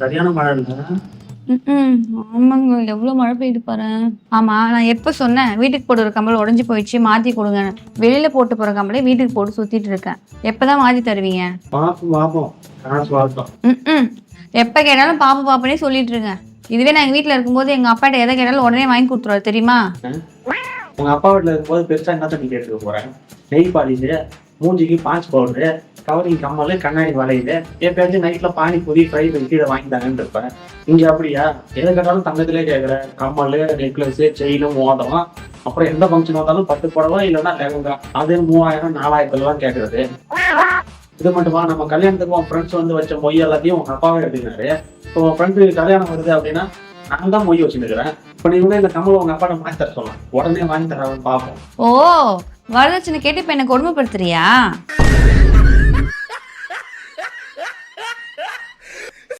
சரியான மழை இல்ல. ஆமாங்க, எவ்வளவு மழை பெய்யுது பாரு. ஆமா, நான் எப்ப சொன்னேன் வீட்டுக்கு போட்டு ஒரு கம்பல் உடைஞ்சு போயிடுச்சு மாத்தி கொடுங்க. வெளியில போட்டு போற கம்பளை வீட்டுக்கு போட்டு சுத்திட்டு இருக்கேன். எப்பதான் மாத்தி தருவீங்க? பாப்போம் பாப்போம், காசு பார்த்தோம். எப்ப கேட்டாலும் பாப்பா பாப்பனே சொல்லிட்டு இருக்கேன். இதுவே நான் எங்க வீட்டுல இருக்கும்போது எங்க அப்பாட்ட எதை கேட்டாலும் உடனே வாங்கி கொடுத்துருவாரு தெரியுமா? உங்க அப்பா வீட்டுல இருக்கும்போது பெருசா என்ன தண்ணி கேட்டுக்க போறேன்? நெய் பாலிஷு, மூஞ்சிக்கு பாஞ்ச் பவுடரு, கவரிங் கம்மல், கண்ணாடி வளையுது, எப்பயாச்சும் நைட்ல பானிபூரி ஃப்ரை கீழே வாங்கிட்டாங்கன்னு இருப்பேன். இங்க அப்படியா? எதை கேட்டாலும் தங்கத்திலே கேட்குற. கம்மல், நெக்லஸ், செயினும், மோதம், அப்புறம் எந்த ஃபங்க்ஷன் வந்தாலும் பட்டு புடவை இல்லைன்னா லெஹங்கா, அது 3000 4000 கேட்கறது. இது மட்டுமா, நம்ம கல்யாணத்துக்கு உன் ஃப்ரெண்ட்ஸ் வந்து வச்ச மொய் எல்லாத்தையும் உங்க அப்பாவே எடுத்துக்கிறாரு. இப்போ உன் ஃப்ரெண்டு கல்யாணம் வருது அப்படின்னா நான் தான் மொய் வச்சுருக்கிறேன். இப்போ நீ வந்து இந்த கம்மல் உங்க அப்பாட்ட வாங்கி தர சொல்லலாம், உடனே வாங்கி தரவன் பார்ப்போம். ஓ, வரதட்சணை கேட்டு இப்ப என்ன கொடுமைப்படுத்துறியா?